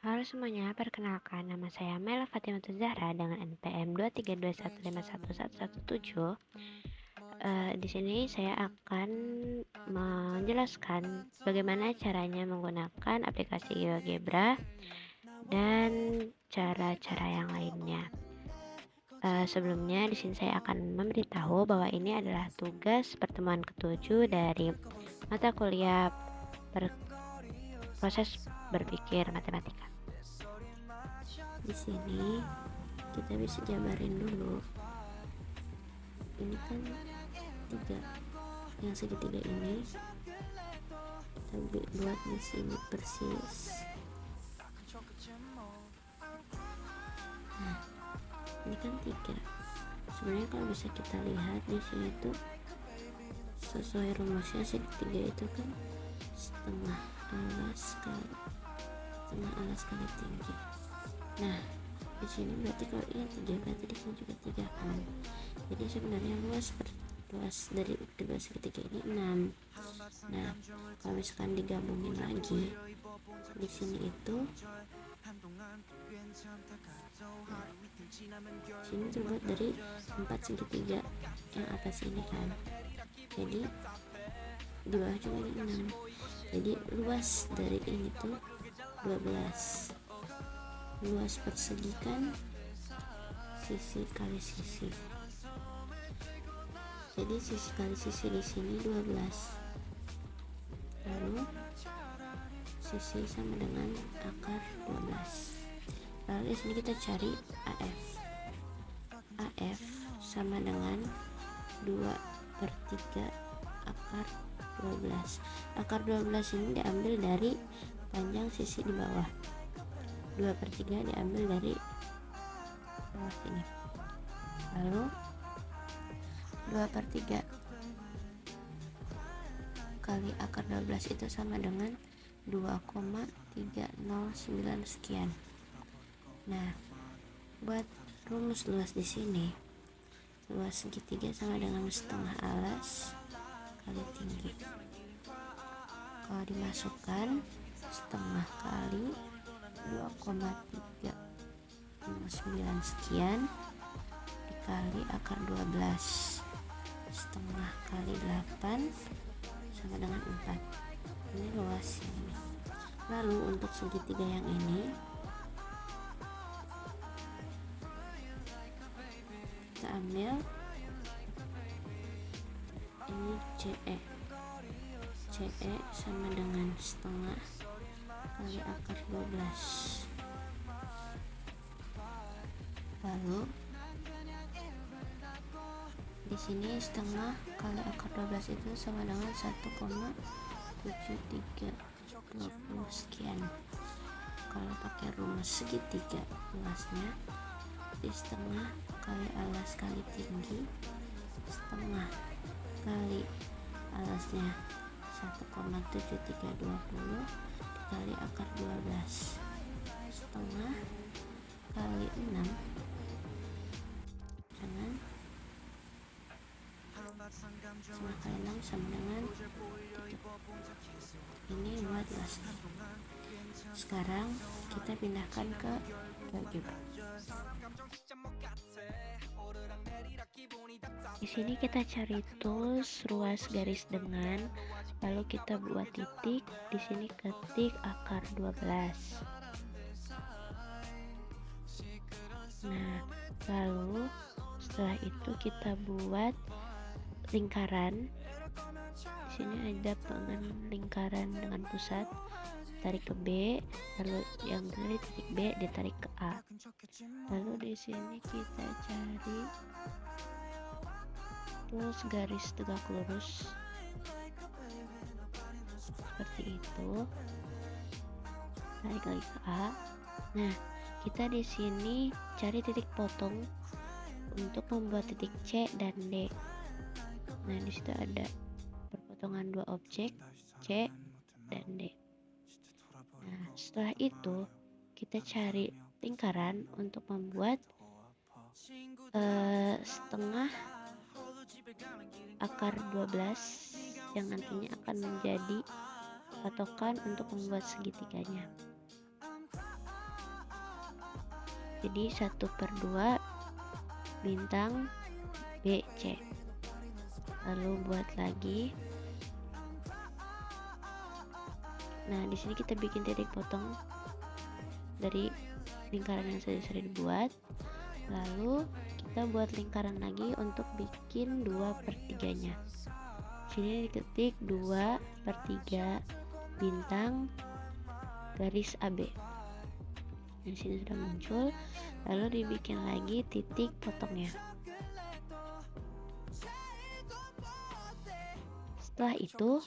Halo semuanya, perkenalkan nama saya Mela Fatimah Zahra dengan NPM 232151117. Di sini saya akan menjelaskan bagaimana caranya menggunakan aplikasi GeoGebra dan cara-cara yang lainnya. Sebelumnya di sini saya akan memberitahu bahwa ini adalah tugas pertemuan ketujuh dari mata kuliah proses berpikir matematika. Di sini kita bisa jabarin dulu. Ini kan tiga, yang segitiga ini kita buat di sini persis. Nah, ini kan tiga. Sebenarnya kalau bisa kita lihat di sini tuh sesuai rumusnya segitiga itu kan setengah alas kali tinggi. Nah, di sini berarti kalau ini 3 berarti di sini juga 3 kan. Jadi sebenarnya luas dari kedua segitiga ini 6. Nah, kalau misalkan digabungin lagi di sini itu sini terbuat dari 4 segitiga yang atas ini kan. Jadi di bawah juga ini 6. Jadi luas dari ini tuh 12. Luas persegi kan sisi kali sisi. Jadi sisi kali sisi di sini 12. Lalu sisi sama dengan akar 12. Lalu di sini kita cari AF. AF sama dengan 2/3 akar 12. Akar 12 ini diambil dari panjang sisi di bawah. 2/3 diambil dari bawah ini. Lalu 2/3 kali akar 12 itu sama dengan 2,309 sekian. Nah, buat rumus luas di sini, luas segitiga sama dengan setengah alas kali tinggi. Kalau dimasukkan setengah kali 2,309 sekian dikali akar 12, setengah kali 8 sama dengan 4. Ini luasnya ini. Lalu untuk segitiga yang ini kita ambil ini CE sama dengan setengah kali akar 12. Lalu di sini setengah kali akar 12 itu sama dengan 1,7320 sekian. Kalau pakai rumus segitiga luasnya di setengah kali alas kali tinggi, setengah kali alasnya 1,7320 dikali akar 12, setengah kali 6 dengan setengah kali 6 sama dengan 3. Ini luas. Sekarang kita pindahkan ke GeoGebra. Di sini kita cari tools ruas garis dengan, lalu kita buat titik. Di sini ketik akar 12. Nah, lalu setelah itu kita buat lingkaran. Di sini ada lingkaran dengan pusat, tarik ke B, lalu yang dari titik B ditarik ke A. Lalu di sini kita cari terus garis tegak lurus seperti itu, tarik lagi ke A. Nah, kita di sini cari titik potong untuk membuat titik C dan D. Nah, di situ ada perpotongan dua objek C dan D. Nah, setelah itu kita cari lingkaran untuk membuat setengah akar 12 yang nantinya akan menjadi patokan untuk membuat segitiganya. Jadi 1/2 bintang BC. Lalu buat lagi. Nah, di sini kita bikin titik potong dari lingkaran yang sudah dibuat. Lalu kita buat lingkaran lagi untuk bikin 2/3-nya. Sini diketik 2/3 bintang garis AB. Di sini sudah muncul. Lalu dibikin lagi titik potongnya. Setelah itu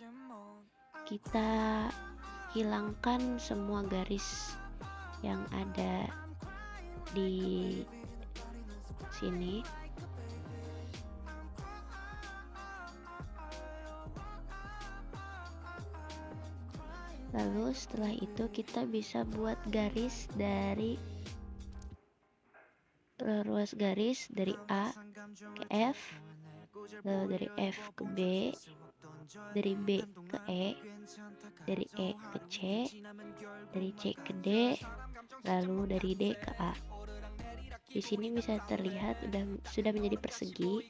kita hilangkan semua garis yang ada di sini. Lalu setelah itu kita bisa buat garis dari ruas garis dari A ke F, lalu dari F ke B, dari B ke E, dari E ke C, dari C ke D, lalu dari D ke A. Di sini bisa terlihat sudah menjadi persegi.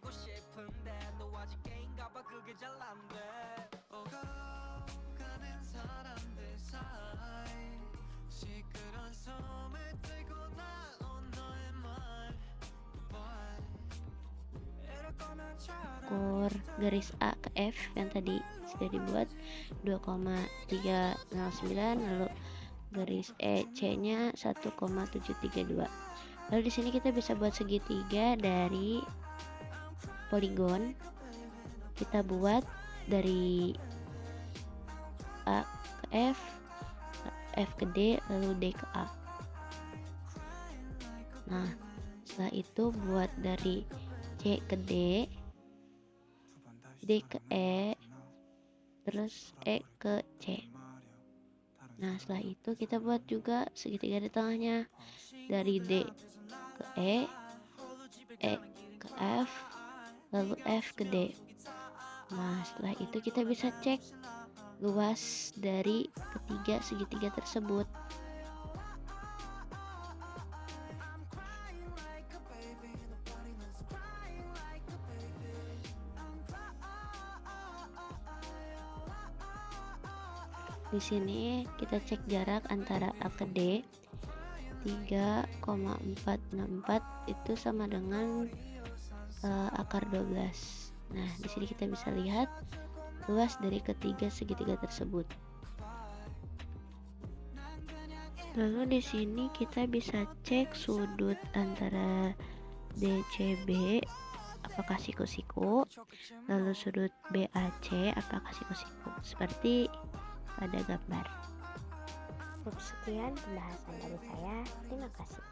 Ukur garis A ke F yang tadi sudah dibuat 2,309, lalu garis EC nya 1,732. Lalu di sini kita bisa buat segitiga dari poligon. Kita buat dari A ke F, F ke D, lalu D ke A. Nah, setelah itu buat dari C ke D, D ke E, terus E ke C. Nah, setelah itu kita buat juga segitiga di tengahnya, dari D ke E ke F, lalu F ke D. Nah, setelah itu kita bisa cek luas dari ketiga segitiga tersebut. Di sini kita cek jarak antara A ke D 3,464 itu sama dengan akar 12. Nah, di sini kita bisa lihat luas dari ketiga segitiga tersebut. Lalu di sini kita bisa cek sudut antara DCB apakah siku-siku, lalu sudut BAC apakah siku-siku, seperti pada gambar. Cukup sekian pembahasan dari saya. Terima kasih.